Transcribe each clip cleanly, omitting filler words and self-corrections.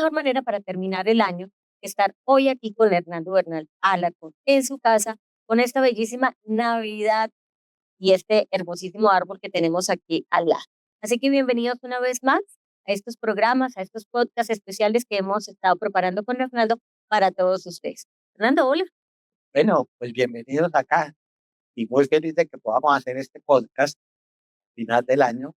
mejor manera para terminar el año que estar hoy aquí con Hernando Bernal Alarcón en su casa, con esta bellísima Navidad y este hermosísimo árbol que tenemos aquí al lado. Así que bienvenidos una vez más a estos programas, a estos podcasts especiales que hemos estado preparando con Hernando para todos ustedes. Hernando, hola. Bueno, pues bienvenidos acá y muy feliz de que podamos hacer este podcast final del año,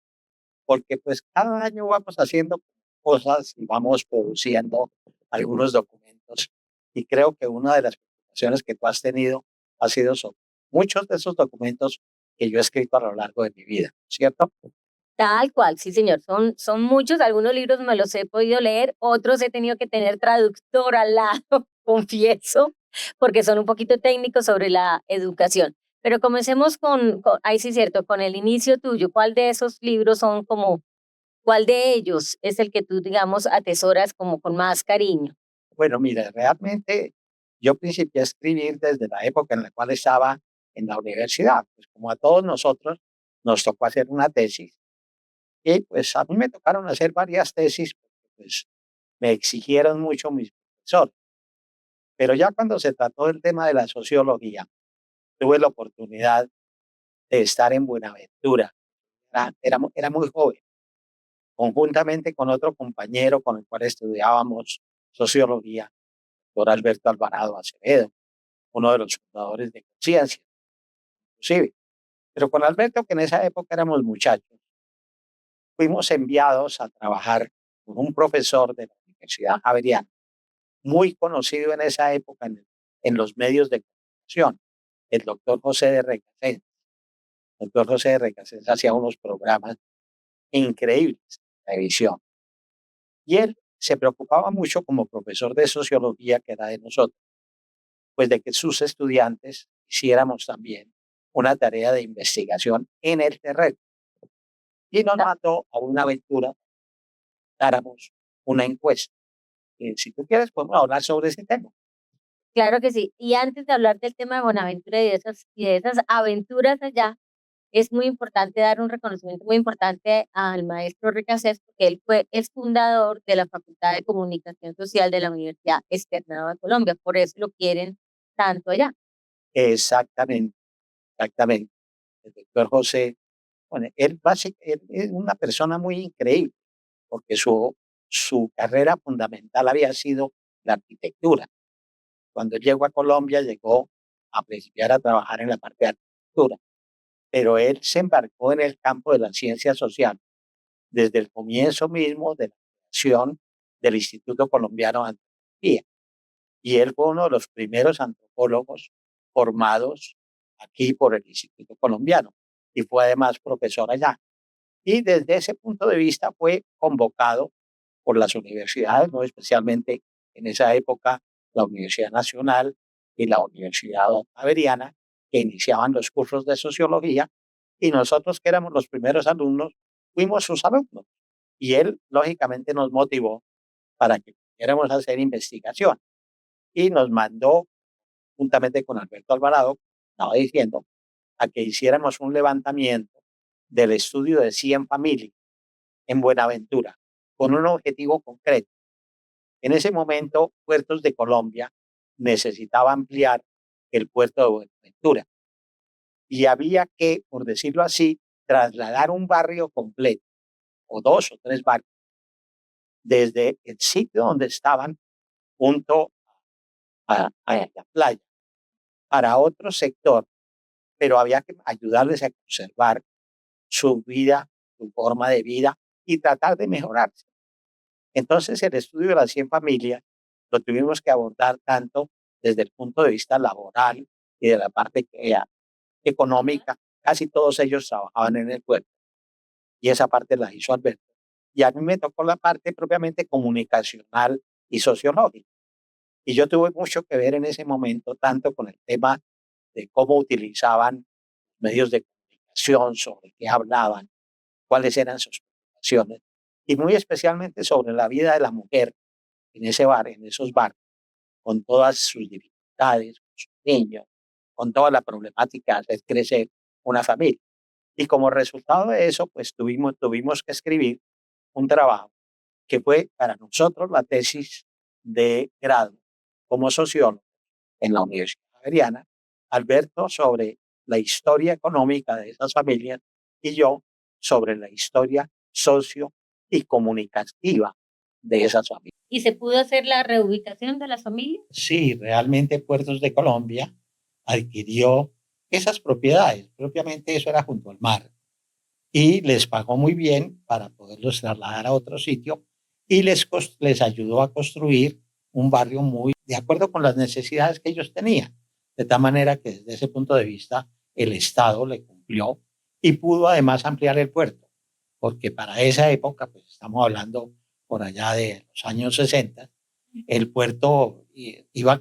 porque pues cada año vamos haciendo cosas y vamos produciendo algunos documentos y creo que una de las preocupaciones que tú has tenido ha sido sobre muchos de esos documentos que yo he escrito a lo largo de mi vida, ¿cierto? Tal cual, sí, señor. Son muchos, algunos libros me los he podido leer, otros he tenido que tener traductor al lado, confieso, porque son un poquito técnicos sobre la educación. Pero comencemos ahí sí, cierto, con el inicio tuyo. ¿Cuál de esos libros son como, cuál de ellos es el que tú, digamos, atesoras como con más cariño? Bueno, mira, realmente yo principié a escribir desde la época en la cual estaba en la universidad, pues como a todos nosotros nos tocó hacer una tesis. Y pues a mí me tocaron hacer varias tesis, porque pues me exigieron mucho mis profesores. Pero ya cuando se trató del tema de la sociología, tuve la oportunidad de estar en Buenaventura. Era muy joven, conjuntamente con otro compañero con el cual estudiábamos sociología, doctor Alberto Alvarado Acevedo, uno de los fundadores de Conciencia, inclusive. Pero con Alberto, que en esa época éramos muchachos, fuimos enviados a trabajar con un profesor de la Universidad Javeriana muy conocido en esa época en los medios de comunicación, el doctor José de Recasens. El doctor José de Recasens hacía unos programas increíbles en televisión. Y él se preocupaba mucho como profesor de sociología, que era de nosotros, pues de que sus estudiantes hiciéramos también una tarea de investigación en el terreno. Y nos mandó a una aventura, dáramos una encuesta. Si tú quieres, podemos hablar sobre ese tema. Claro que sí. Y antes de hablar del tema de Buenaventura y de esas aventuras allá, es muy importante dar un reconocimiento muy importante al maestro Recasés, porque él fue el fundador de la Facultad de Comunicación Social de la Universidad Externado de Colombia. Por eso lo quieren tanto allá. Exactamente, exactamente. El doctor José, bueno, él es una persona muy increíble, porque su carrera fundamental había sido la arquitectura. Cuando él llegó a Colombia, llegó a principiar a trabajar en la parte de arquitectura, pero él se embarcó en el campo de la ciencia social desde el comienzo mismo de la creación del Instituto Colombiano de Antropología. Y él fue uno de los primeros antropólogos formados aquí por el Instituto Colombiano y fue además profesor allá. Y desde ese punto de vista fue convocado por las universidades, ¿no? Especialmente en esa época la Universidad Nacional y la Universidad Javeriana, que iniciaban los cursos de sociología, y nosotros que éramos los primeros alumnos, fuimos sus alumnos. Y él, lógicamente, nos motivó para que pudiéramos hacer investigación y nos mandó, juntamente con Alberto Alvarado, estaba diciendo, a que hiciéramos un levantamiento del estudio de 100 familias en Buenaventura, con un objetivo concreto. En ese momento, Puertos de Colombia necesitaba ampliar el puerto de Buenaventura y había que, por decirlo así, trasladar un barrio completo, o dos o tres barrios, desde el sitio donde estaban junto a la playa para otro sector, pero había que ayudarles a conservar su vida, su forma de vida y tratar de mejorarse. Entonces, el estudio de las 100 familias lo tuvimos que abordar tanto desde el punto de vista laboral y de la parte económica. Casi todos ellos trabajaban en el puerto y esa parte la hizo Alberto. Y a mí me tocó la parte propiamente comunicacional y sociológica. Y yo tuve mucho que ver en ese momento, tanto con el tema de cómo utilizaban medios de comunicación, sobre qué hablaban, cuáles eran sus preocupaciones, y muy especialmente sobre la vida de la mujer en ese bar, en esos barcos, con todas sus dificultades, con sus niños, con toda la problemática de hacer crecer una familia. Y como resultado de eso, pues tuvimos que escribir un trabajo que fue para nosotros la tesis de grado como sociólogo en la Universidad Javeriana, Alberto sobre la historia económica de esas familias y yo sobre la historia socio y comunicativa de esas familias. ¿Y se pudo hacer la reubicación de las familias? Sí, realmente Puertos de Colombia adquirió esas propiedades, propiamente eso era junto al mar, y les pagó muy bien para poderlos trasladar a otro sitio y les ayudó a construir un barrio muy de acuerdo con las necesidades que ellos tenían. De tal manera que desde ese punto de vista el Estado le cumplió y pudo además ampliar el puerto, porque para esa época, pues estamos hablando por allá de los años 60, el puerto iba a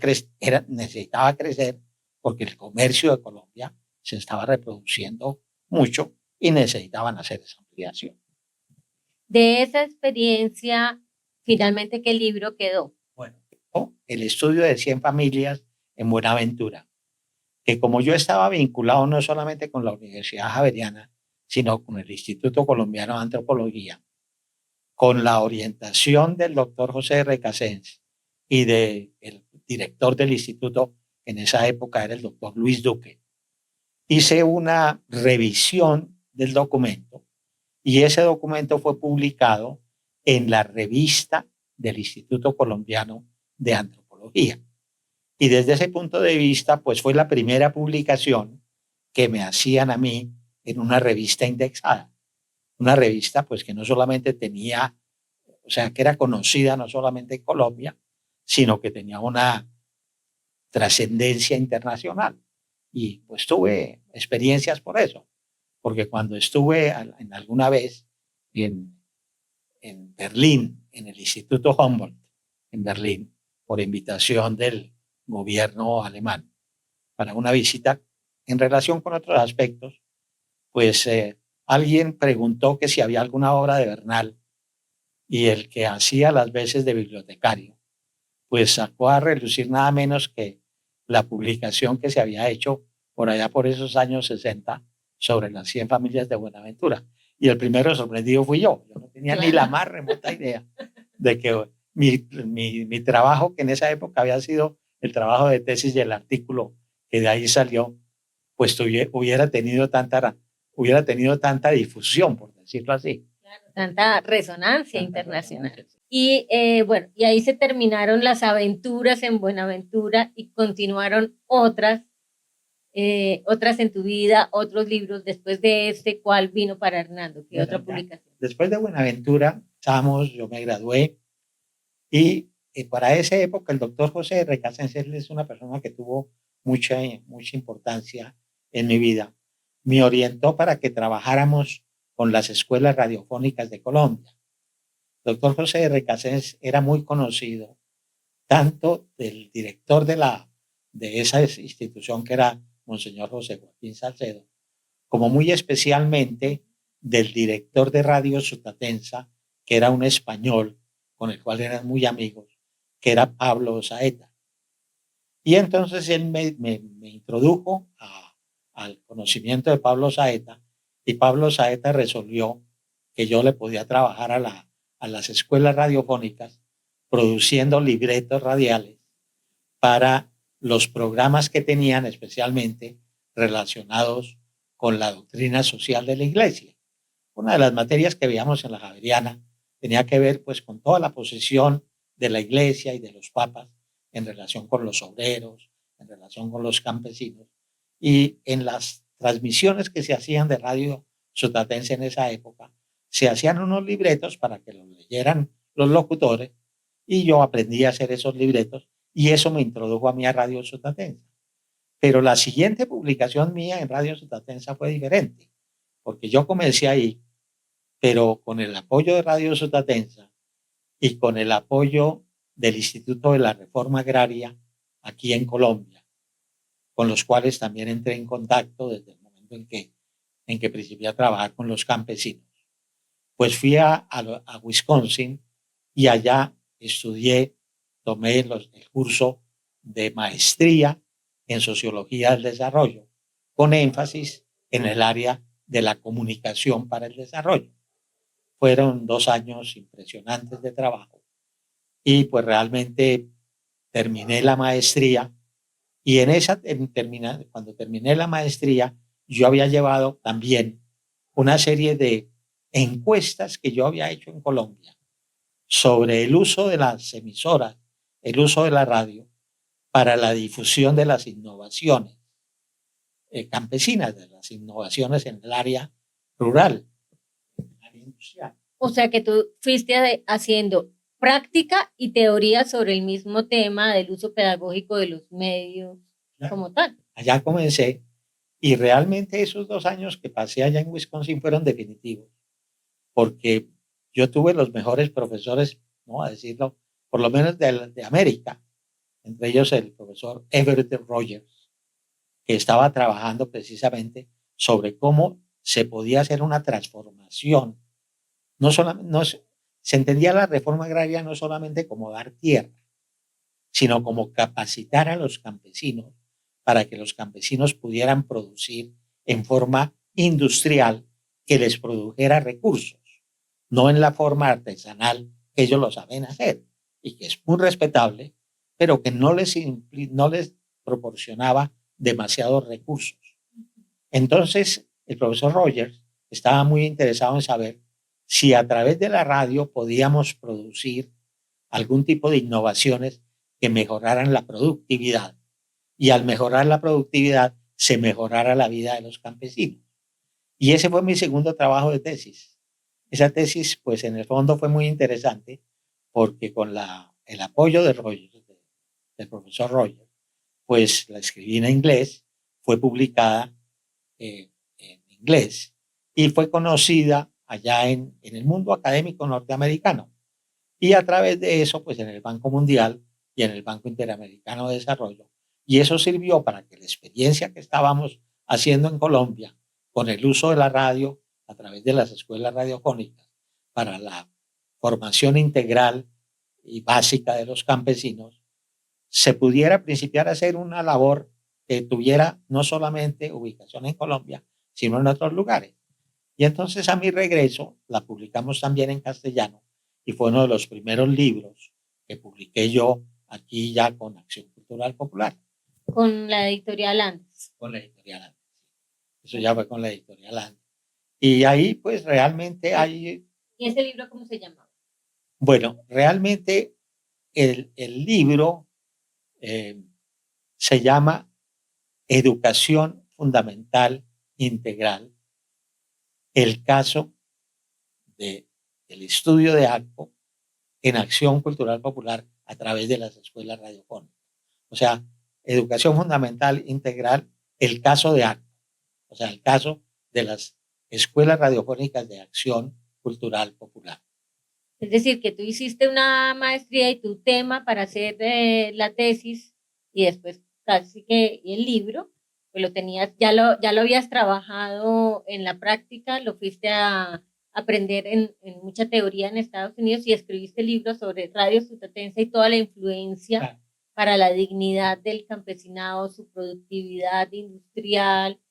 necesitaba crecer porque el comercio de Colombia se estaba reproduciendo mucho y necesitaban hacer esa ampliación. De esa experiencia, finalmente, ¿qué libro quedó? Bueno, el estudio de 100 familias en Buenaventura, que como yo estaba vinculado no solamente con la Universidad Javeriana, sino con el Instituto Colombiano de Antropología, con la orientación del doctor José Recasens y del director del instituto, en esa época era el doctor Luis Duque, hice una revisión del documento y ese documento fue publicado en la revista del Instituto Colombiano de Antropología. Y desde ese punto de vista, pues fue la primera publicación que me hacían a mí en una revista indexada. Una revista pues que no solamente tenía, o sea, que era conocida no solamente en Colombia, sino que tenía una trascendencia internacional. Y pues tuve experiencias por eso, porque cuando estuve en alguna vez en Berlín, en el Instituto Humboldt, en Berlín, por invitación del gobierno alemán, para una visita en relación con otros aspectos, pues alguien preguntó que si había alguna obra de Bernal y el que hacía las veces de bibliotecario, pues sacó a relucir nada menos que la publicación que se había hecho por allá por esos años 60 sobre las 100 familias de Buenaventura. Y el primero sorprendido fui yo. Yo no tenía ni la más remota idea de que mi trabajo, que en esa época había sido el trabajo de tesis y el artículo que de ahí salió, pues hubiera tenido tanta difusión, por decirlo así. Claro, tanta resonancia internacional. Y bueno, y ahí se terminaron las aventuras en Buenaventura y continuaron otras en tu vida, otros libros después de este, ¿cuál vino para Hernando? ¿Qué otra publicación? Después de Buenaventura, yo me gradué y para esa época el doctor José Recasens es una persona que tuvo mucha importancia en mi vida. Me orientó para que trabajáramos con las escuelas radiofónicas de Colombia. El doctor José Recasens era muy conocido tanto del director de esa institución que era Monseñor José Joaquín Salcedo, como muy especialmente del director de Radio Sutatensa, que era un español con el cual eran muy amigos, que era Pablo Saeta. Y entonces él me introdujo al conocimiento de Pablo Saeta y Pablo Saeta resolvió que yo le podía trabajar a las escuelas radiofónicas produciendo libretos radiales para los programas que tenían especialmente relacionados con la doctrina social de la Iglesia. Una de las materias que veíamos en la Javeriana tenía que ver pues con toda la posición de la Iglesia y de los papas en relación con los obreros, en relación con los campesinos. Y en las transmisiones que se hacían de Radio Sotatense en esa época, se hacían unos libretos para que los leyeran los locutores y yo aprendí a hacer esos libretos y eso me introdujo a mí a Radio Sotatensa. Pero la siguiente publicación mía en Radio Sotatensa fue diferente, porque yo comencé ahí, pero con el apoyo de Radio Sotatensa y con el apoyo del Instituto de la Reforma Agraria aquí en Colombia, con los cuales también entré en contacto desde el momento en que principié a trabajar con los campesinos. Pues fui a Wisconsin y allá estudié, tomé el curso de maestría en Sociología del Desarrollo, con énfasis en el área de la comunicación para el desarrollo. Fueron 2 años impresionantes de trabajo y pues realmente terminé la maestría y cuando terminé la maestría yo había llevado también una serie de encuestas que yo había hecho en Colombia sobre el uso de las emisoras, el uso de la radio para la difusión de las innovaciones campesinas, de las innovaciones en el área rural, en el área industrial. O sea que tú fuiste haciendo práctica y teoría sobre el mismo tema del uso pedagógico de los medios como tal. Allá comencé y realmente esos 2 años que pasé allá en Wisconsin fueron definitivos, porque yo tuve los mejores profesores, no a decirlo, por lo menos de América, entre ellos el profesor Everett Rogers, que estaba trabajando precisamente sobre cómo se podía hacer una transformación. No solamente, se entendía la reforma agraria no solamente como dar tierra, sino como capacitar a los campesinos para que los campesinos pudieran producir en forma industrial que les produjera recursos, no en la forma artesanal que ellos lo saben hacer y que es muy respetable, pero que no les proporcionaba demasiados recursos. Entonces, el profesor Rogers estaba muy interesado en saber si a través de la radio podíamos producir algún tipo de innovaciones que mejoraran la productividad y al mejorar la productividad se mejorara la vida de los campesinos. Y ese fue mi segundo trabajo de tesis. Esa tesis, pues en el fondo fue muy interesante porque con el apoyo de Rogers, del profesor Rogers, pues la escribí en inglés, fue publicada en inglés y fue conocida allá en el mundo académico norteamericano. Y a través de eso, pues en el Banco Mundial y en el Banco Interamericano de Desarrollo. Y eso sirvió para que la experiencia que estábamos haciendo en Colombia con el uso de la radio a través de las escuelas radiofónicas para la formación integral y básica de los campesinos, se pudiera principiar a hacer una labor que tuviera no solamente ubicación en Colombia, sino en otros lugares. Y entonces a mi regreso la publicamos también en castellano y fue uno de los primeros libros que publiqué yo aquí ya con Acción Cultural Popular. Con la editorial Andes. Con la editorial Andes. Eso ya fue con la editorial Andes. Y ahí pues realmente hay... ¿Y ese libro cómo se llamaba? Bueno, realmente el libro se llama Educación Fundamental Integral, el caso del estudio de ACPO en Acción Cultural Popular a través de las escuelas radiofónicas. O sea, Educación Fundamental Integral, el caso de ACPO, o sea, el caso de las escuelas radiofónicas de Acción Cultural Popular. Es decir, que tú hiciste una maestría y tu tema para hacer la tesis y después casi que el libro, pues lo tenías, ya lo habías trabajado en la práctica, lo fuiste a aprender en mucha teoría en Estados Unidos y escribiste libros sobre radio sutatense y toda la influencia para la dignidad del campesinado, su productividad industrial,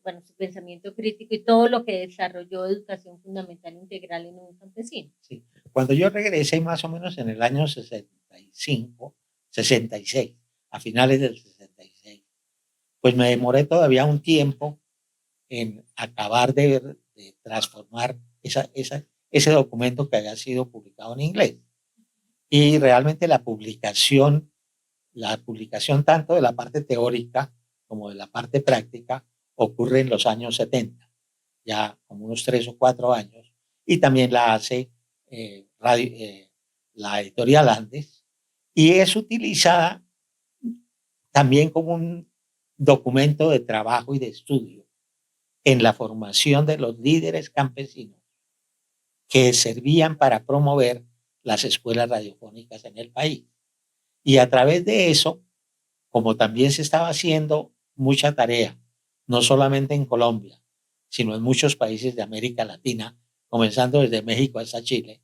bueno, su pensamiento crítico y todo lo que desarrolló Educación Fundamental Integral en un campesino. Sí. Cuando yo regresé más o menos en el año 65, 66, a finales del 66, pues me demoré todavía un tiempo en acabar de transformar ese documento que había sido publicado en inglés. Y realmente la publicación tanto de la parte teórica como de la parte práctica ocurre en los años 70, ya como unos 3 o 4 años, y también la hace la editorial Andes, y es utilizada también como un documento de trabajo y de estudio en la formación de los líderes campesinos que servían para promover las escuelas radiofónicas en el país. Y a través de eso, como también se estaba haciendo mucha tarea, no solamente en Colombia, sino en muchos países de América Latina, comenzando desde México hasta Chile,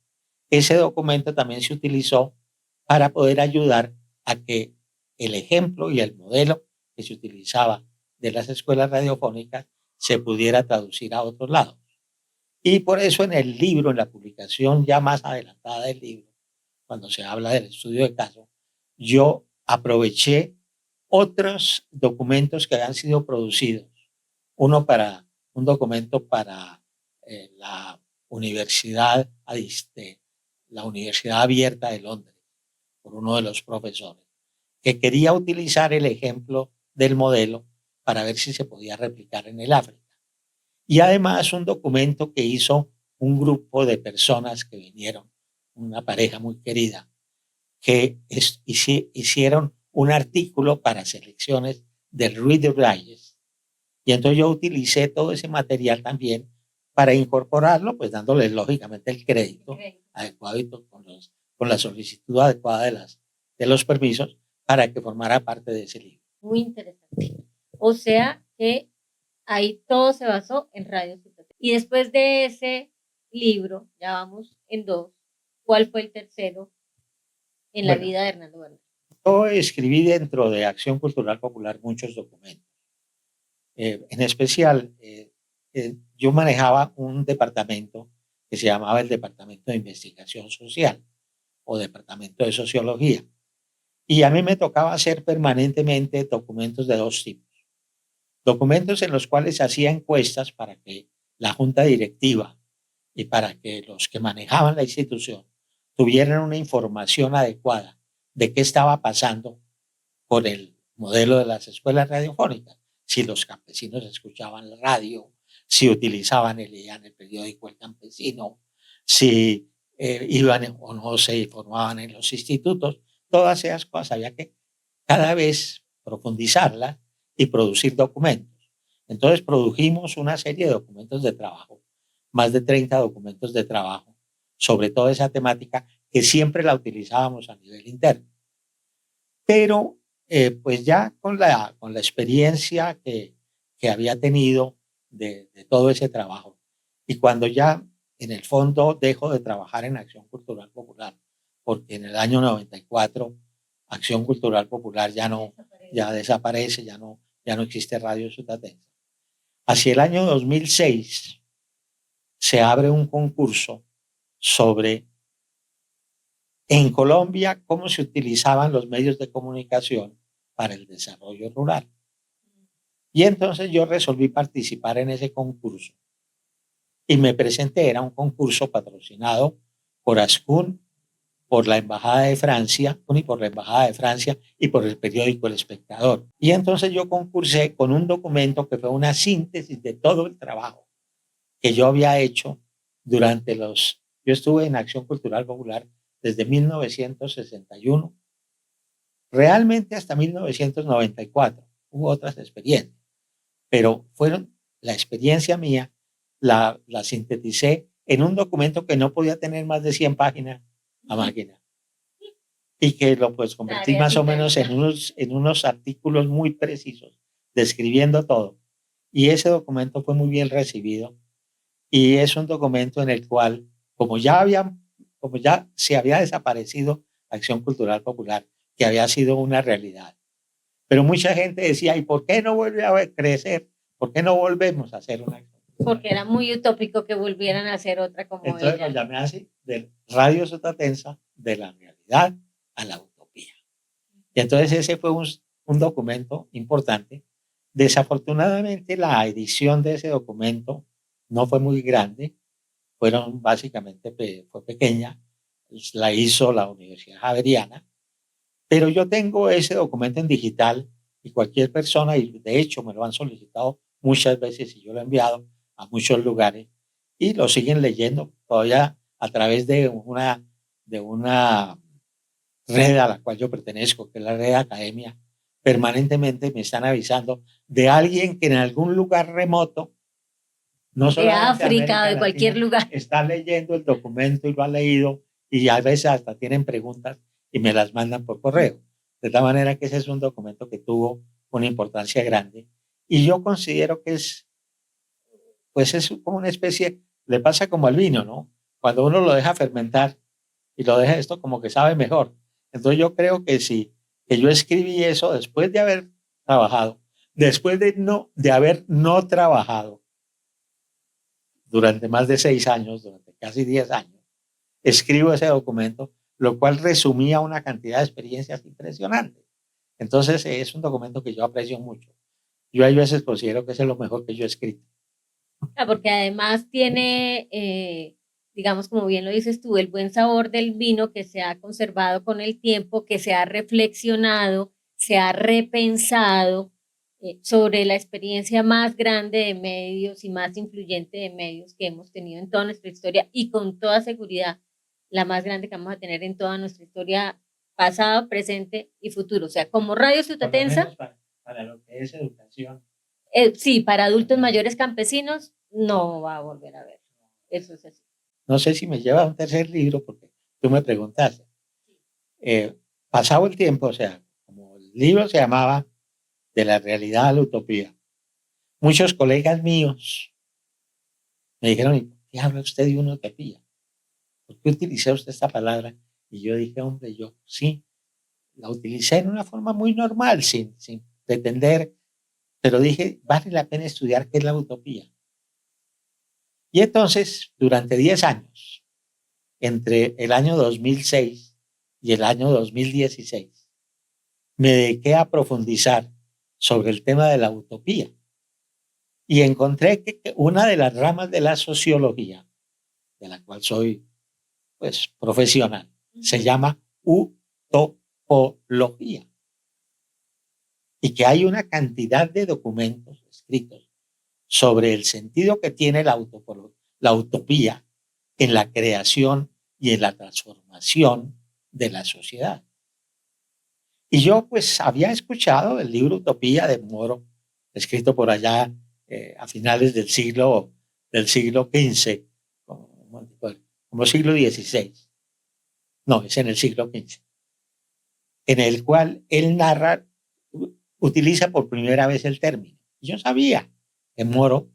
ese documento también se utilizó para poder ayudar a que el ejemplo y el modelo que se utilizaba de las escuelas radiofónicas se pudiera traducir a otros lados. Y por eso en el libro, en la publicación ya más adelantada del libro, cuando se habla del estudio de caso, yo aproveché otros documentos que habían sido producidos. Un documento para la Universidad, la Universidad Abierta de Londres, por uno de los profesores, que quería utilizar el ejemplo del modelo para ver si se podía replicar en el África. Y además un documento que hizo un grupo de personas que vinieron, una pareja muy querida, que hicieron un artículo para selecciones del Reader's Digest. Y entonces yo utilicé todo ese material también para incorporarlo, pues dándole lógicamente el crédito adecuado y con la solicitud adecuada de los permisos para que formara parte de ese libro. Muy interesante. O sea que ahí todo se basó en Radio Ciudad. Y después de ese libro, ya vamos en 2, ¿cuál fue el tercero en la vida de Hernando Bernal? Yo escribí dentro de Acción Cultural Popular muchos documentos. En especial, yo manejaba un departamento que se llamaba el Departamento de Investigación Social o Departamento de Sociología. Y a mí me tocaba hacer permanentemente documentos de dos tipos. Documentos en los cuales hacía encuestas para que la junta directiva y para que los que manejaban la institución tuvieran una información adecuada de qué estaba pasando con el modelo de las escuelas radiofónicas. Si los campesinos escuchaban la radio, si utilizaban leían el periódico El Campesino, si iban o no se formaban en los institutos, todas esas cosas había que cada vez profundizarlas y producir documentos. Entonces produjimos una serie de documentos de trabajo, más de 30 documentos de trabajo sobre toda esa temática que siempre la utilizábamos a nivel interno. Pero pues ya con la experiencia que había tenido de todo ese trabajo y cuando ya en el fondo dejo de trabajar en Acción Cultural Popular, porque en el año 94 Acción Cultural Popular ya desaparece, ya no existe Radio Sutatensa. Hacia el año 2006 se abre un concurso sobre en Colombia cómo se utilizaban los medios de comunicación para el desarrollo rural. Y entonces yo resolví participar en ese concurso y me presenté. Era un concurso patrocinado por ASCUN, por la Embajada de Francia, y por la Embajada de Francia y por el periódico El Espectador. Y entonces yo concursé con un documento que fue una síntesis de todo el trabajo que yo había hecho durante yo estuve en Acción Cultural Popular desde 1961, realmente hasta 1994. Hubo otras experiencias, pero fueron la experiencia mía, la sinteticé en un documento que no podía tener más de 100 páginas a máquina y que lo pues convertí más o menos en unos artículos muy precisos, describiendo todo. Y ese documento fue muy bien recibido y es un documento en el cual, como ya se había desaparecido Acción Cultural Popular, que había sido una realidad. Pero mucha gente decía, ¿y por qué no vuelve a crecer? ¿Por qué no volvemos a hacer una acción? Porque era muy utópico que volvieran a hacer otra como entonces ella. Lo llamé así, de Radio Sutatensa, de la realidad a la utopía. Y entonces ese fue un documento importante. Desafortunadamente la edición de ese documento no fue muy grande, fue pequeña, la hizo la Universidad Javeriana, pero yo tengo ese documento en digital y cualquier persona, y de hecho me lo han solicitado muchas veces y yo lo he enviado a muchos lugares y lo siguen leyendo todavía a través de una red a la cual yo pertenezco, que es la red Academia. Permanentemente me están avisando de alguien que en algún lugar remoto, no de África, de cualquier lugar, está leyendo el documento y lo ha leído y a veces hasta tienen preguntas y me las mandan por correo. De tal manera que ese es un documento que tuvo una importancia grande y yo considero que es como una especie, le pasa como al vino, ¿no? Cuando uno lo deja fermentar y lo deja esto como que sabe mejor. Entonces yo creo que sí, que yo escribí eso después de haber trabajado, después de haber no trabajado durante más de 6 años, durante casi 10 años, escribo ese documento, lo cual resumía una cantidad de experiencias impresionantes. Entonces, es un documento que yo aprecio mucho. Yo a veces considero que es lo mejor que yo he escrito. Porque además tiene, digamos, como bien lo dices tú, el buen sabor del vino que se ha conservado con el tiempo, que se ha reflexionado, se ha repensado sobre la experiencia más grande de medios y más influyente de medios que hemos tenido en toda nuestra historia y con toda seguridad la más grande que vamos a tener en toda nuestra historia pasado, presente y futuro. O sea, como Radio Sutatensa, para lo que es educación. Sí, para adultos mayores campesinos no va a volver a ver. Eso es así. No sé si me lleva a un tercer libro, porque tú me preguntaste. Pasado el tiempo, o sea, como el libro se llamaba De la realidad a la utopía, muchos colegas míos me dijeron, ¿y por qué habla usted de una utopía? ¿Por qué utiliza usted esta palabra? Y yo dije, hombre, yo sí, la utilicé en una forma muy normal, sin pretender, pero dije, vale la pena estudiar qué es la utopía. Y entonces, durante 10 años, entre el año 2006 y el año 2016, me dediqué a profundizar sobre el tema de la utopía. Y encontré que una de las ramas de la sociología, de la cual soy pues profesional, se llama utopología. Y que hay una cantidad de documentos escritos sobre el sentido que tiene la utopía en la creación y en la transformación de la sociedad. Y yo pues había escuchado el libro Utopía de Moro, escrito por allá a finales del siglo XV, como siglo XVI. No, es en el siglo XV, en el cual él narra, utiliza por primera vez el término. Yo sabía que Moro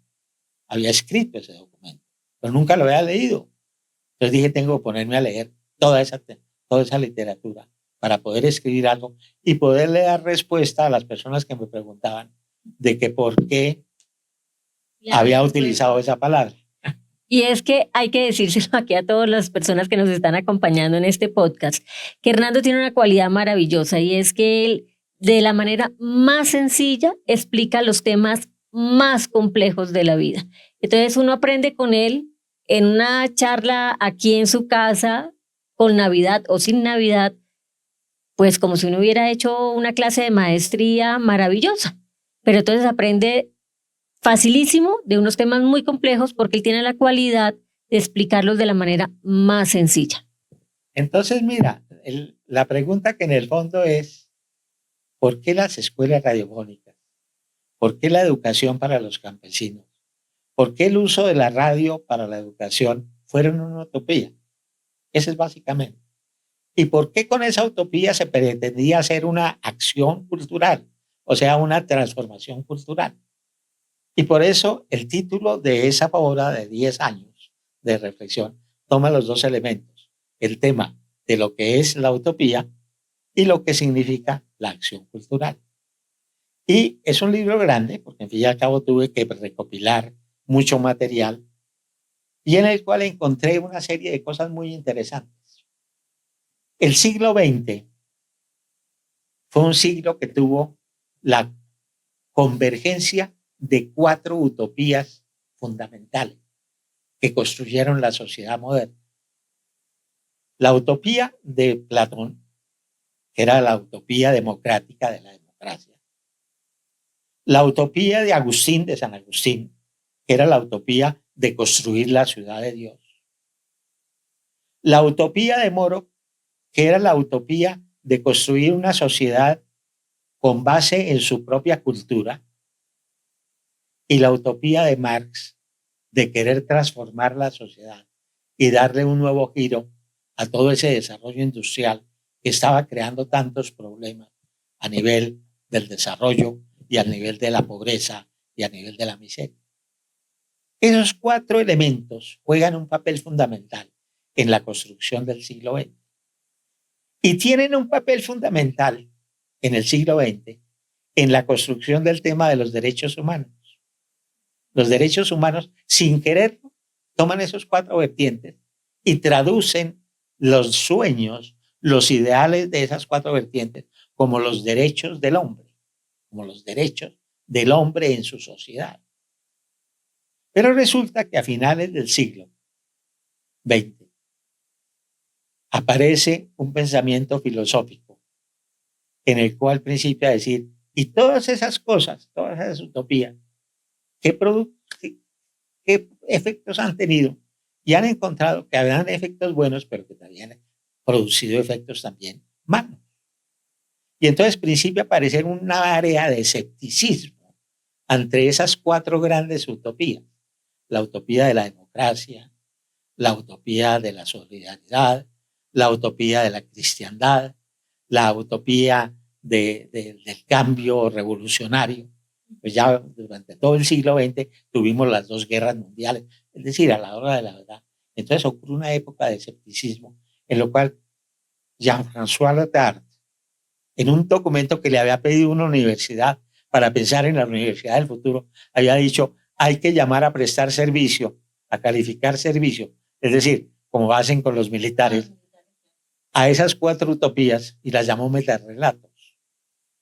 había escrito ese documento, pero nunca lo había leído. Entonces dije, tengo que ponerme a leer toda esa literatura para poder escribir algo y poderle dar respuesta a las personas que me preguntaban de que por qué había utilizado esa palabra. Y es que hay que decírselo aquí a todas las personas que nos están acompañando en este podcast, que Hernando tiene una cualidad maravillosa y es que él, de la manera más sencilla, explica los temas más complejos de la vida. Entonces uno aprende con él en una charla aquí en su casa, con Navidad o sin Navidad, pues como si uno hubiera hecho una clase de maestría maravillosa. Pero entonces aprende facilísimo de unos temas muy complejos porque él tiene la cualidad de explicarlos de la manera más sencilla. Entonces, mira, la pregunta que en el fondo es, ¿por qué las escuelas radiofónicas? ¿Por qué la educación para los campesinos? ¿Por qué el uso de la radio para la educación fueron una utopía? Ese es básicamente. ¿Y por qué con esa utopía se pretendía hacer una acción cultural? O sea, una transformación cultural. Y por eso el título de esa obra de 10 años de reflexión toma los dos elementos, el tema de lo que es la utopía y lo que significa la acción cultural. Y es un libro grande, porque en fin y al cabo tuve que recopilar mucho material y en el cual encontré una serie de cosas muy interesantes. El siglo XX fue un siglo que tuvo la convergencia de 4 utopías fundamentales que construyeron la sociedad moderna. La utopía de Platón, que era la utopía democrática de la democracia. La utopía de Agustín, de San Agustín, que era la utopía de construir la ciudad de Dios. La utopía de Moro, que era la utopía de construir una sociedad con base en su propia cultura. Y la utopía de Marx, de querer transformar la sociedad y darle un nuevo giro a todo ese desarrollo industrial que estaba creando tantos problemas a nivel del desarrollo y a nivel de la pobreza y a nivel de la miseria. Esos 4 elementos juegan un papel fundamental en la construcción del siglo XX y tienen un papel fundamental en el siglo XX en la construcción del tema de los derechos humanos. Los derechos humanos, sin quererlo, toman esos 4 vertientes y traducen los sueños, los ideales de esas 4 vertientes como los derechos del hombre, como los derechos del hombre en su sociedad. Pero resulta que a finales del siglo XX aparece un pensamiento filosófico en el cual principia a decir, y todas esas cosas, todas esas utopías, ¿qué efectos han tenido? Y han encontrado que habían efectos buenos, pero que también han producido efectos también malos. Y entonces principia a aparecer una área de escepticismo ante esas 4 grandes utopías. La utopía de la democracia, la utopía de la solidaridad, la utopía de la cristiandad, la utopía del cambio revolucionario. Pues ya durante todo el siglo XX tuvimos las 2 guerras mundiales, es decir, a la hora de la verdad. Entonces ocurre una época de escepticismo en lo cual Jean-François Lyotard, en un documento que le había pedido una universidad para pensar en la universidad del futuro, había dicho, hay que llamar a prestar servicio, a calificar servicio, es decir, como hacen con los militares, a esas 4 utopías y las llamó metarrelatos.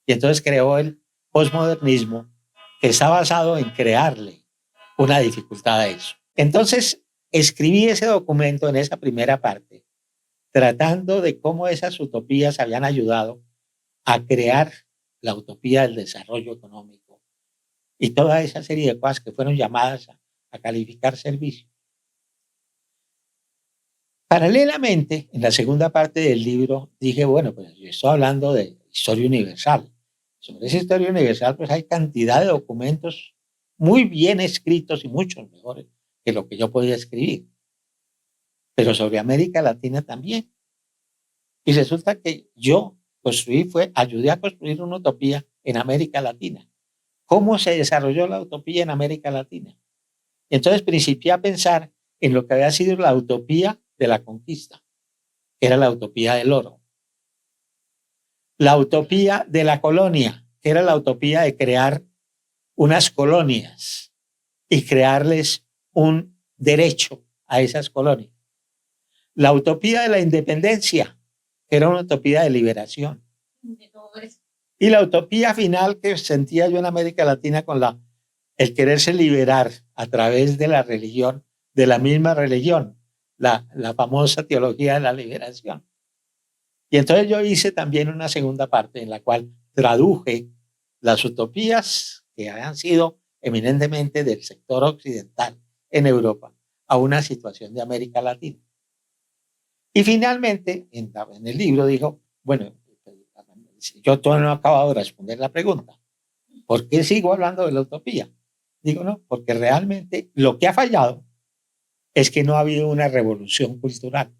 Y entonces creó el posmodernismo, que está basado en crearle una dificultad a eso. Entonces escribí ese documento en esa primera parte, tratando de cómo esas utopías habían ayudado a crear la utopía del desarrollo económico y toda esa serie de cosas que fueron llamadas a calificar servicios. Paralelamente, en la segunda parte del libro, dije, bueno, pues yo estoy hablando de historia universal. Sobre esa historia universal, pues hay cantidad de documentos muy bien escritos y muchos mejores que lo que yo podía escribir. Pero sobre América Latina también. Y resulta que yo ayudé a construir una utopía en América Latina. ¿Cómo se desarrolló la utopía en América Latina? Entonces principié a pensar en lo que había sido la utopía de la conquista, que era la utopía del oro. La utopía de la colonia, que era la utopía de crear unas colonias y crearles un derecho a esas colonias. La utopía de la independencia, que era una utopía de liberación. Y la utopía final que sentía yo en América Latina con el quererse liberar a través de la religión, de la misma religión, la famosa teología de la liberación. Y entonces yo hice también una segunda parte en la cual traduje las utopías que habían sido eminentemente del sector occidental en Europa a una situación de América Latina. Y finalmente, en el libro dijo, bueno, yo todavía no he acabado de responder la pregunta. ¿Por qué sigo hablando de la utopía? Digo, no, porque realmente lo que ha fallado es que no ha habido una revolución cultural.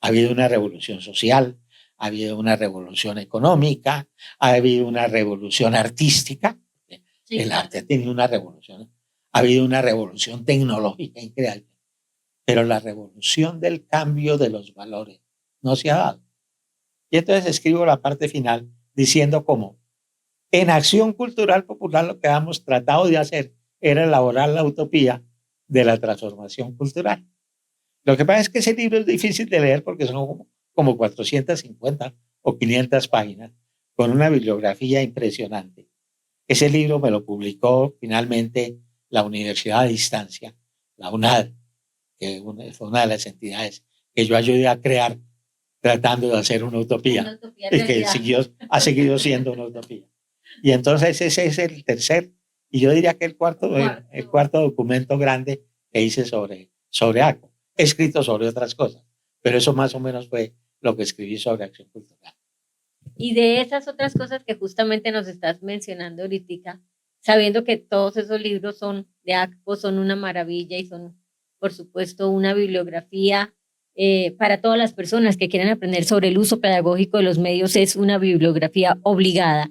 Ha habido una revolución social, ha habido una revolución económica, ha habido una revolución artística. Sí, el arte ha tenido una revolución. Ha habido una revolución tecnológica increíble. Pero la revolución del cambio de los valores no se ha dado. Y entonces escribo la parte final diciendo cómo en Acción Cultural Popular lo que habíamos tratado de hacer era elaborar la utopía de la transformación cultural. Lo que pasa es que ese libro es difícil de leer porque son como 450 o 500 páginas con una bibliografía impresionante. Ese libro me lo publicó finalmente la Universidad a Distancia, la UNAD, que fue una de las entidades que yo ayudé a crear tratando de hacer una utopía y que ha seguido siendo una utopía. Y entonces ese es el tercer, y yo diría que el cuarto documento grande que hice sobre ACO. He escrito sobre otras cosas, pero eso más o menos fue lo que escribí sobre acción cultural. Y de esas otras cosas que justamente nos estás mencionando ahorita, sabiendo que todos esos libros son de ACPO, son una maravilla y son, por supuesto, una bibliografía para todas las personas que quieran aprender sobre el uso pedagógico de los medios, es una bibliografía obligada.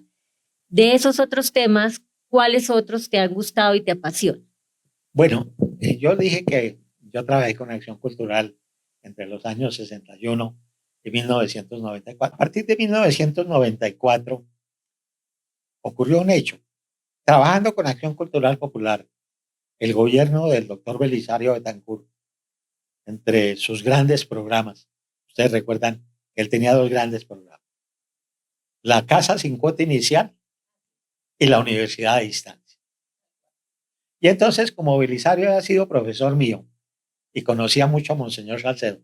De esos otros temas, ¿cuáles otros te han gustado y te apasionan? Bueno, yo dije que yo trabajé con acción cultural entre los años 61 y 1994. A partir de 1994 ocurrió un hecho. Trabajando con Acción Cultural Popular, el gobierno del doctor Belisario Betancur, entre sus grandes programas, ustedes recuerdan que él tenía dos grandes programas, la casa sin cuota inicial y la universidad a distancia. Y entonces, como Belisario había sido profesor mío y conocía mucho a Monseñor Salcedo,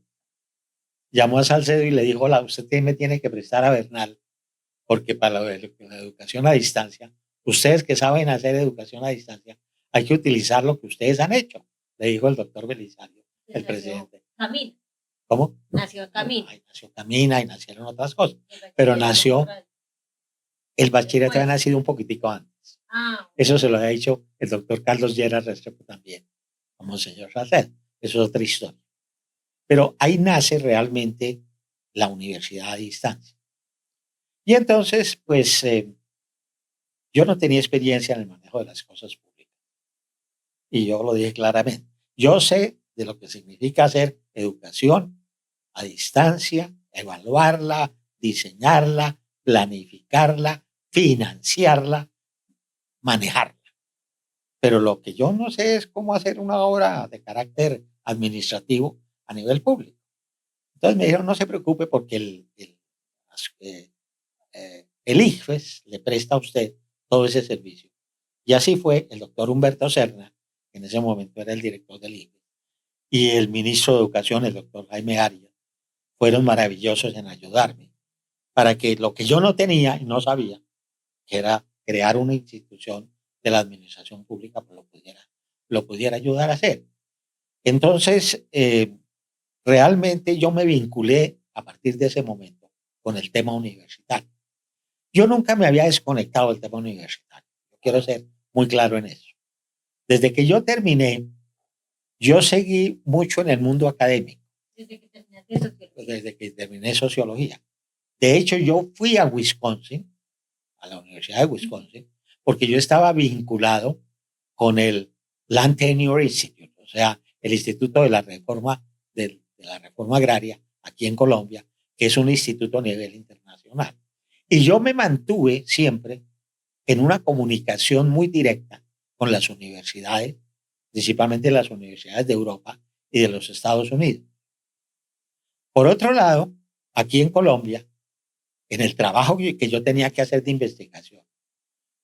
llamó a Salcedo y le dijo: "Hola, usted me tiene que prestar a Bernal, porque para la educación a distancia, ustedes que saben hacer educación a distancia, hay que utilizar lo que ustedes han hecho", le dijo el doctor Belisario, el presidente. Camina. ¿Cómo? Nació Camina. Ay, nació Camina y nacieron otras cosas, pero nació, el bachillerato había nacido un poquitico antes. Eso se lo había dicho el doctor Carlos Lleras Restrepo también, como señor Salcedo. Eso es otra historia. Pero ahí nace realmente la universidad a distancia. Y entonces, pues, yo no tenía experiencia en el manejo de las cosas públicas. Y yo lo dije claramente. Yo sé de lo que significa hacer educación a distancia, evaluarla, diseñarla, planificarla, financiarla, manejarla. Pero lo que yo no sé es cómo hacer una obra de carácter administrativo a nivel público. Entonces me dijeron: "No se preocupe porque el ICFES le presta a usted todo ese servicio". Y así fue. El doctor Humberto Serna, que en ese momento era el director del ICFES, y el ministro de Educación, el doctor Jaime Arias, fueron maravillosos en ayudarme para que lo que yo no tenía y no sabía, que era crear una institución de la administración pública, pues lo pudiera ayudar a hacer. Entonces, realmente yo me vinculé a partir de ese momento con el tema universitario. Yo nunca me había desconectado del tema universitario. Quiero ser muy claro en eso. Desde que yo terminé, yo seguí mucho en el mundo académico. Desde que terminé sociología. De hecho, yo fui a Wisconsin, a la Universidad de Wisconsin, porque yo estaba vinculado con el Land Tenure Institute, o sea, el Instituto de la Reforma Agraria aquí en Colombia, que es un instituto a nivel internacional. Y yo me mantuve siempre en una comunicación muy directa con las universidades, principalmente las universidades de Europa y de los Estados Unidos. Por otro lado, aquí en Colombia, en el trabajo que yo tenía que hacer de investigación,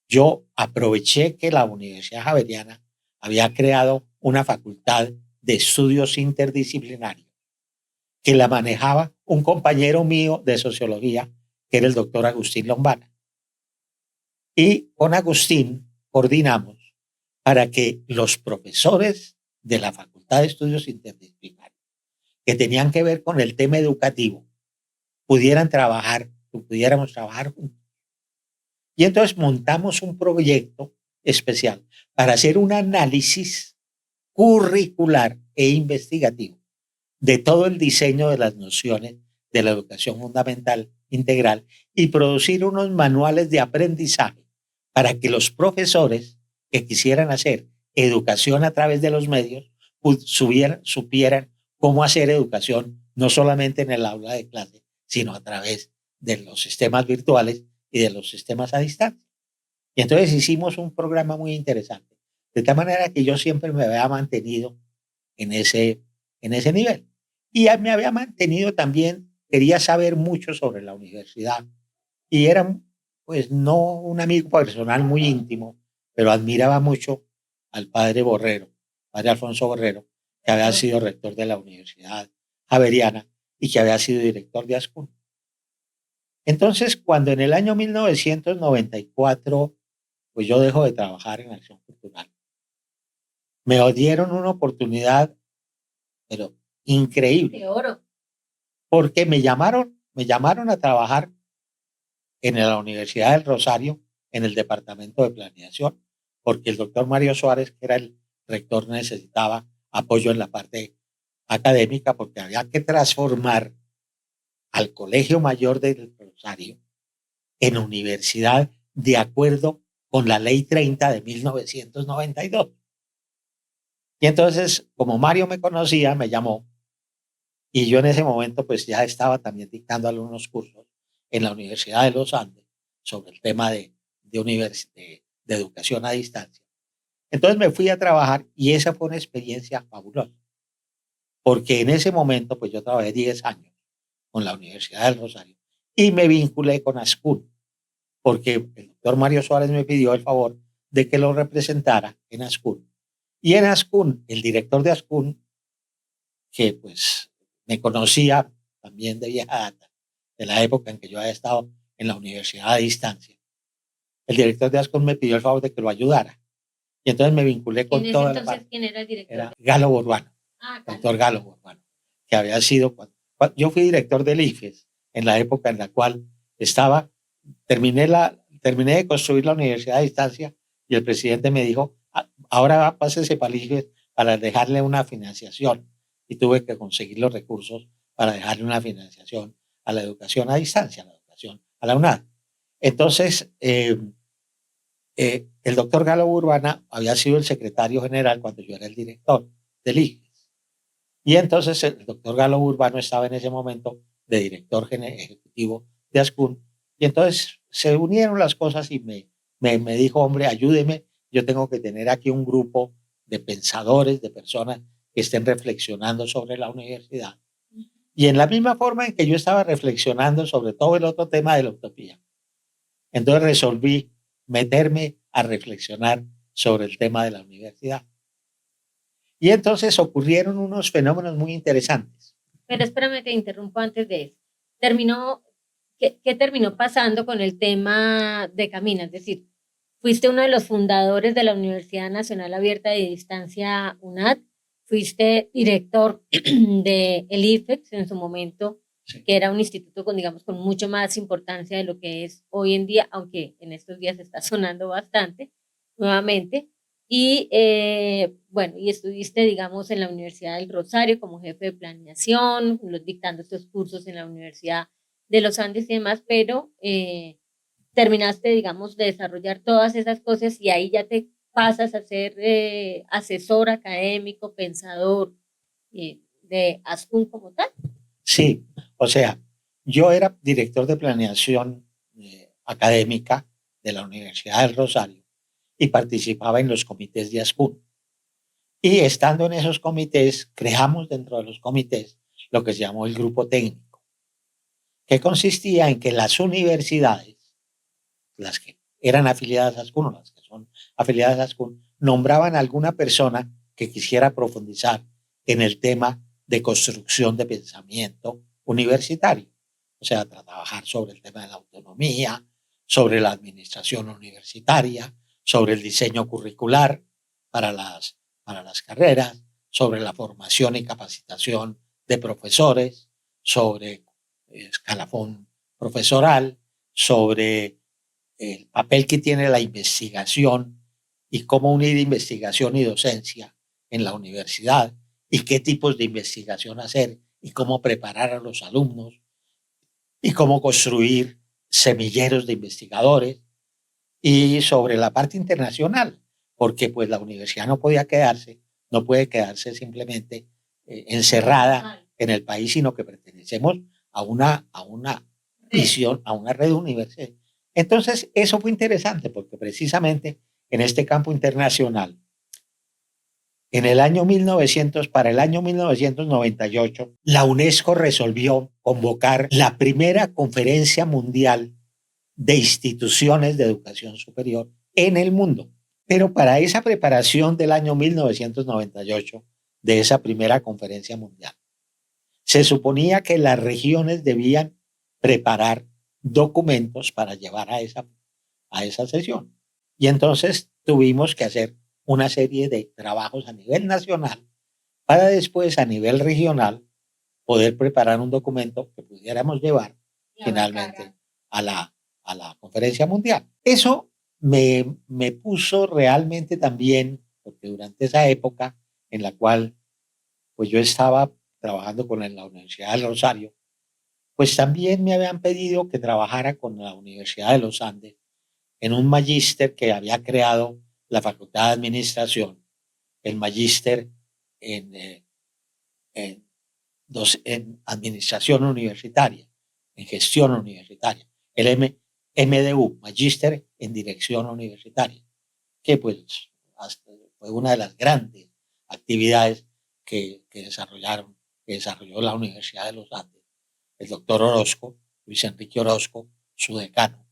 yo aproveché que la Universidad Javeriana había creado una facultad de estudios interdisciplinarios que la manejaba un compañero mío de sociología, que era el doctor Agustín Lombana. Y con Agustín coordinamos para que los profesores de la Facultad de Estudios Interdisciplinarios, que tenían que ver con el tema educativo, pudiéramos trabajar juntos. Y entonces montamos un proyecto especial para hacer un análisis curricular e investigativo de todo el diseño de las nociones de la educación fundamental integral y producir unos manuales de aprendizaje para que los profesores que quisieran hacer educación a través de los medios supieran cómo hacer educación no solamente en el aula de clase, sino a través de los sistemas virtuales y de los sistemas a distancia. Y entonces hicimos un programa muy interesante, de tal manera que yo siempre me había mantenido en ese nivel. Y me había mantenido también, quería saber mucho sobre la universidad y era, pues, no un amigo personal muy íntimo, pero admiraba mucho al padre Borrero, padre Alfonso Borrero, que había sido rector de la Universidad Javeriana y que había sido director de ASCUN. Entonces, cuando en el año 1994, pues yo dejo de trabajar en Acción Cultural, me dieron una oportunidad, pero increíble. De oro. Porque me llamaron a trabajar en la Universidad del Rosario, en el departamento de planeación, porque el doctor Mario Suárez, que era el rector, necesitaba apoyo en la parte académica, porque había que transformar al Colegio Mayor del Rosario en universidad de acuerdo con la Ley 30 de 1992. Y entonces, como Mario me conocía, me llamó y yo en ese momento pues ya estaba también dictando algunos cursos en la Universidad de los Andes sobre el tema de educación a distancia. Entonces me fui a trabajar y esa fue una experiencia fabulosa, porque en ese momento pues yo trabajé 10 años con la Universidad del Rosario y me vinculé con ASCUN, porque el doctor Mario Suárez me pidió el favor de que lo representara en ASCUN. Y en ASCUN, el director de ASCUN, que pues me conocía también de vieja data, de la época en que yo había estado en la universidad a distancia, el director de ASCUN me pidió el favor de que lo ayudara. Y entonces me vinculé con toda la parte. ¿Quién era el director? Era Galo Borbano, doctor Galo Borbano, que había sido, yo fui director del IFES en la época en la cual estaba, terminé de construir la universidad a distancia y el presidente me dijo, ahora pásese para el IFES para dejarle una financiación. Y tuve que conseguir los recursos para dejarle una financiación a la educación a distancia, a la educación a la UNAD. Entonces, el doctor Galo Urbana había sido el secretario general cuando yo era el director del IGES. Y entonces el doctor Galo Urbano estaba en ese momento de director ejecutivo de ASCUN. Y entonces se unieron las cosas y me dijo, hombre, ayúdeme, yo tengo que tener aquí un grupo de pensadores, de personas que estén reflexionando sobre la universidad. Y en la misma forma en que yo estaba reflexionando sobre todo el otro tema de la utopía, entonces resolví meterme a reflexionar sobre el tema de la universidad. Y entonces ocurrieron unos fenómenos muy interesantes. Pero espérame, te interrumpo antes de eso. ¿Qué terminó pasando con el tema de Camina? Es decir, fuiste uno de los fundadores de la Universidad Nacional Abierta de Distancia UNAD, fuiste director de el IFEX en su momento, Sí. que era un instituto con, digamos, con mucho más importancia de lo que es hoy en día, aunque en estos días está sonando bastante nuevamente. Y bueno, y estuviste, digamos, en la Universidad del Rosario como jefe de planeación, dictando estos cursos en la Universidad de los Andes y demás, pero terminaste, digamos, de desarrollar todas esas cosas y ahí ya te pasas a ser asesor académico, pensador de ASCUN como tal. Sí, o sea, yo era director de planeación académica de la Universidad del Rosario y participaba en los comités de ASCUN. Y estando en esos comités, creamos dentro de los comités lo que se llamó el grupo técnico, que consistía en que las universidades, las que eran afiliadas a ASCUN o las que son afiliadas a ASCUN, nombraban a alguna persona que quisiera profundizar en el tema de construcción de pensamiento universitario. O sea, trabajar sobre el tema de la autonomía, sobre la administración universitaria, sobre el diseño curricular para las carreras, sobre la formación y capacitación de profesores, sobre escalafón profesoral, sobre el papel que tiene la investigación y cómo unir investigación y docencia en la universidad y qué tipos de investigación hacer y cómo preparar a los alumnos y cómo construir semilleros de investigadores y sobre la parte internacional, porque pues la universidad no puede quedarse simplemente encerrada en el país, sino que pertenecemos a una visión, a una red universitaria. Entonces, eso fue interesante porque precisamente en este campo internacional, en el año 1900, para el año 1998, la UNESCO resolvió convocar la primera conferencia mundial de instituciones de educación superior en el mundo. Pero para esa preparación del año 1998, de esa primera conferencia mundial, se suponía que las regiones debían preparar documentos para llevar a esa sesión. Y entonces tuvimos que hacer una serie de trabajos a nivel nacional para después a nivel regional poder preparar un documento que pudiéramos llevar finalmente a la conferencia mundial. Eso me puso realmente también, porque durante esa época en la cual pues yo estaba trabajando con la Universidad del Rosario, pues también me habían pedido que trabajara con la Universidad de los Andes en un magíster que había creado la Facultad de Administración, el magíster en, en, en Administración Universitaria, en Gestión Universitaria, el MDU, Magíster en Dirección Universitaria, que pues fue una de las grandes actividades que desarrolló la Universidad de los Andes, el doctor Orozco, Luis Enrique Orozco, su decano.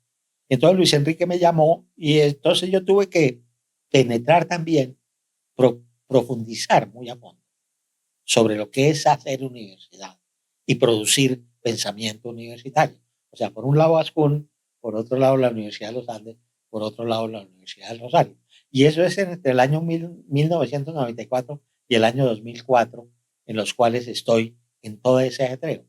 Entonces Luis Enrique me llamó y entonces yo tuve que penetrar también, profundizar muy a fondo sobre lo que es hacer universidad y producir pensamiento universitario. O sea, por un lado ASCUN, por otro lado la Universidad de los Andes, por otro lado la Universidad del Rosario. Y eso es entre el año 1994 y el año 2004, en los cuales estoy en todo ese ajetreo.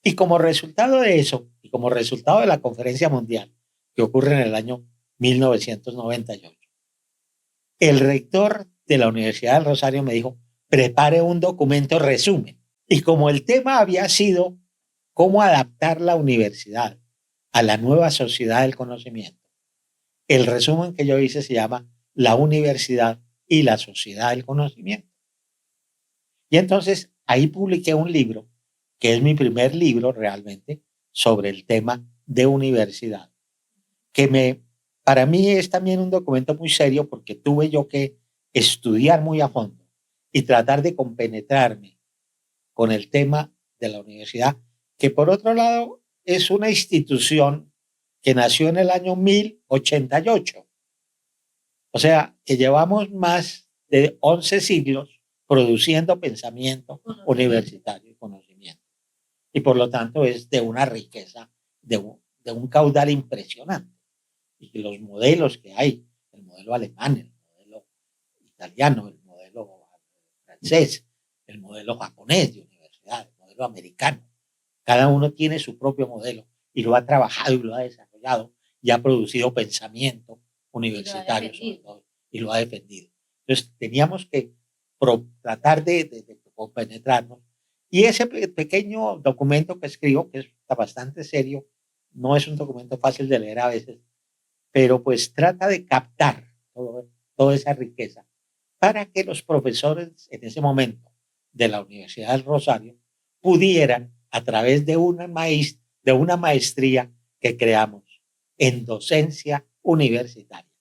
Y como resultado de eso, y como resultado de la Conferencia Mundial, que ocurre en el año 1998, el rector de la Universidad del Rosario me dijo, prepare un documento resumen. Y como el tema había sido cómo adaptar la universidad a la nueva sociedad del conocimiento, el resumen que yo hice se llama La universidad y la sociedad del conocimiento. Y entonces ahí publiqué un libro, que es mi primer libro realmente, sobre el tema de universidad, que para mí es también un documento muy serio porque tuve yo que estudiar muy a fondo y tratar de compenetrarme con el tema de la universidad, que por otro lado es una institución que nació en el año 1088. O sea, que llevamos más de 11 siglos produciendo pensamiento universitario y conocimiento. Y por lo tanto es de una riqueza, de un caudal impresionante. Y que los modelos que hay, el modelo alemán, el modelo italiano, el modelo francés, el modelo japonés de universidad, el modelo americano, cada uno tiene su propio modelo y lo ha trabajado y lo ha desarrollado y ha producido pensamiento universitario sobre todo y lo ha defendido. Entonces teníamos que tratar de compenetrarnos. Y ese pequeño documento que escribo, que es bastante serio, no es un documento fácil de leer a veces, pero pues trata de captar toda esa riqueza para que los profesores en ese momento de la Universidad del Rosario pudieran, a través de una maestría que creamos en docencia universitaria,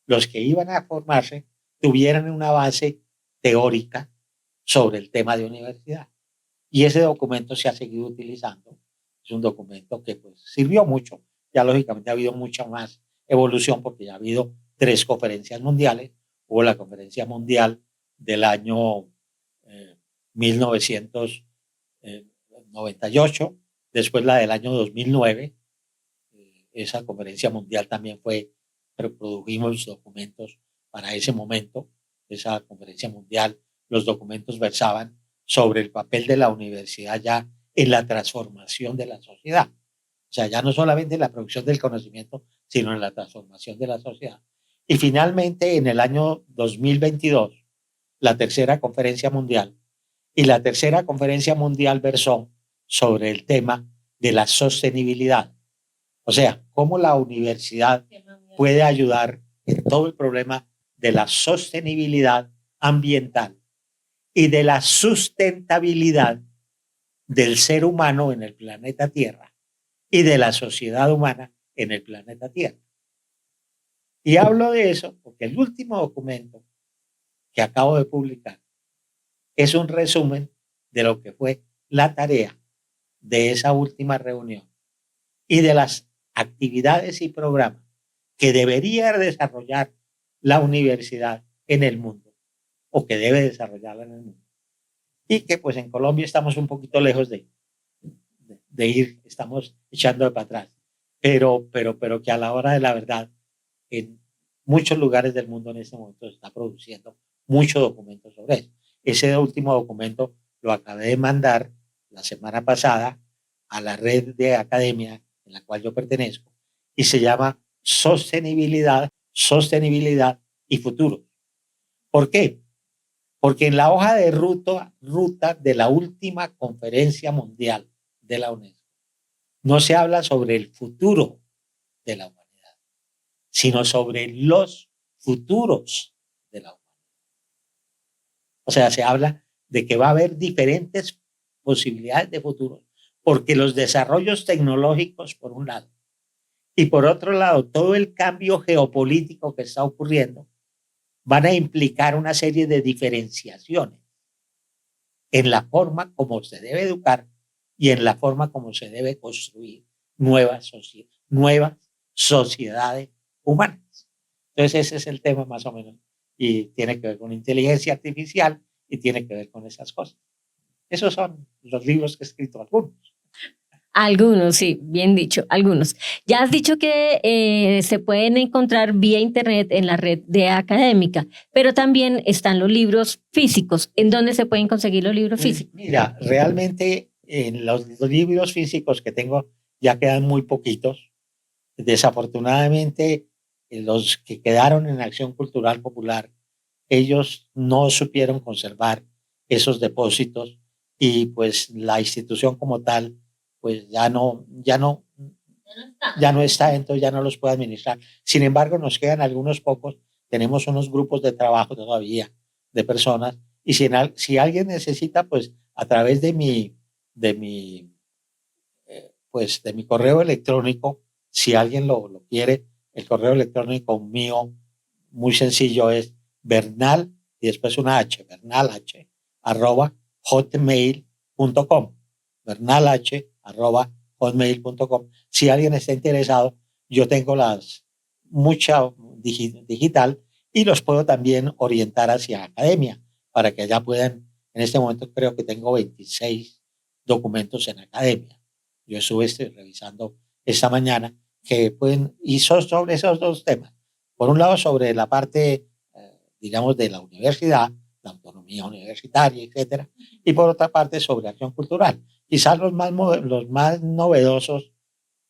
los que iban a formarse tuvieran una base teórica sobre el tema de universidad. Y ese documento se ha seguido utilizando. Es un documento que pues sirvió mucho. Ya lógicamente ha habido mucha más evolución porque ya ha habido 3 conferencias mundiales. Hubo la conferencia mundial del año 1998, después la del año 2009. Esa conferencia mundial también produjimos documentos para ese momento. Esa conferencia mundial, los documentos versaban sobre el papel de la universidad ya en la transformación de la sociedad. O sea, ya no solamente en la producción del conocimiento, sino en la transformación de la sociedad. Y finalmente, en el año 2022, la tercera conferencia mundial. Y la tercera conferencia mundial versó sobre el tema de la sostenibilidad. O sea, cómo la universidad puede ayudar en todo el problema de la sostenibilidad ambiental y de la sustentabilidad del ser humano en el planeta Tierra y de la sociedad humana en el planeta Tierra. Y hablo de eso porque el último documento que acabo de publicar es un resumen de lo que fue la tarea de esa última reunión y de las actividades y programas que debería desarrollar la universidad en el mundo o que debe desarrollarla en el mundo. Y que pues en Colombia estamos un poquito lejos de ir, estamos echando de para atrás, pero que a la hora de la verdad, en muchos lugares del mundo en este momento se está produciendo muchos documentos sobre eso. Ese último documento lo acabé de mandar la semana pasada a la red de academia en la cual yo pertenezco y se llama Sostenibilidad y Futuro. ¿Por qué? Porque en la hoja de ruta de la última conferencia mundial de la UNESCO no se habla sobre el futuro de la humanidad, sino sobre los futuros de la humanidad. O sea, se habla de que va a haber diferentes posibilidades de futuro, porque los desarrollos tecnológicos, por un lado, y por otro lado, todo el cambio geopolítico que está ocurriendo, van a implicar una serie de diferenciaciones en la forma como se debe educar y en la forma como se debe construir nuevas sociedades humanas. Entonces ese es el tema más o menos y tiene que ver con inteligencia artificial y tiene que ver con esas cosas. Esos son los libros que he escrito algunos. Algunos, sí, bien dicho, algunos. Ya has dicho que se pueden encontrar vía internet en la red de Académica, pero también están los libros físicos. ¿En dónde se pueden conseguir los libros físicos? Mira, realmente en los libros físicos que tengo ya quedan muy poquitos. Desafortunadamente, los que quedaron en Acción Cultural Popular, ellos no supieron conservar esos depósitos y pues la institución como tal, pues ya no está, entonces ya no los puede administrar. Sin embargo, nos quedan algunos pocos, tenemos unos grupos de trabajo todavía de personas y si alguien necesita, pues a través de mi correo electrónico, si alguien lo quiere, el correo electrónico mío muy sencillo es Bernal y después una H, Bernal H, @hotmail.com. Bernal H, @hotmail.com. Si alguien está interesado, yo tengo mucha digital y los puedo también orientar hacia academia para que allá puedan, en este momento creo que tengo 26 documentos en academia. Yo estuve revisando esta mañana que pueden, y son sobre esos dos temas. Por un lado, sobre la parte, digamos, de la universidad, la autonomía universitaria, etcétera, y por otra parte, sobre acción cultural. Quizás los más novedosos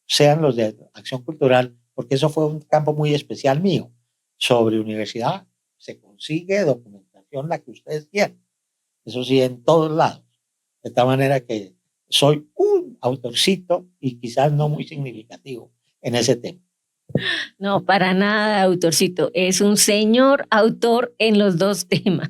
sean los de acción cultural, porque eso fue un campo muy especial mío. Sobre universidad se consigue documentación la que ustedes quieran. Eso sí, en todos lados. De tal manera que soy un autorcito y quizás no muy significativo en ese tema. No, para nada, autorcito. Es un señor autor en los dos temas,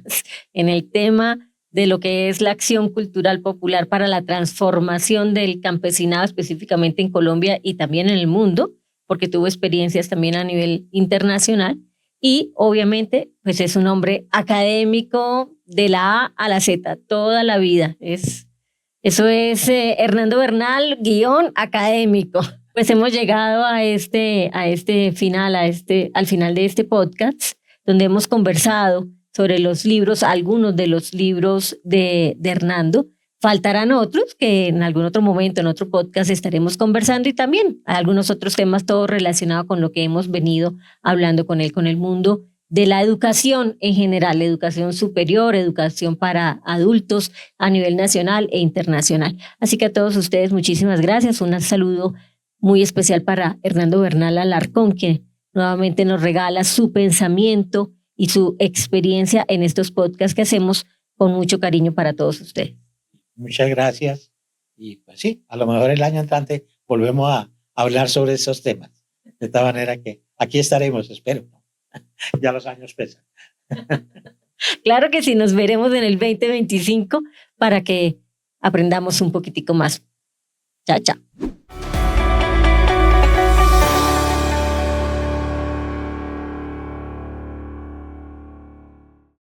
en el tema de lo que es la acción cultural popular para la transformación del campesinado, específicamente en Colombia y también en el mundo, porque tuvo experiencias también a nivel internacional. Y obviamente, pues es un hombre académico de la A a la Z, toda la vida. Eso es Hernando Bernal, guión académico. Pues hemos llegado a este final, al final de este podcast, donde hemos conversado sobre los libros, algunos de los libros de Hernando. Faltarán otros que en algún otro momento, en otro podcast, estaremos conversando y también algunos otros temas, todo relacionado con lo que hemos venido hablando con él, con el mundo de la educación en general, educación superior, educación para adultos a nivel nacional e internacional. Así que a todos ustedes, muchísimas gracias. Un saludo muy especial para Hernando Bernal Alarcón, que nuevamente nos regala su pensamiento y su experiencia en estos podcasts que hacemos con mucho cariño para todos ustedes. Muchas gracias. Y pues sí, a lo mejor el año entrante volvemos a hablar sobre esos temas. De tal manera que aquí estaremos, espero. Ya los años pesan. Claro que sí, nos veremos en el 2025 para que aprendamos un poquitico más. Chao, chao.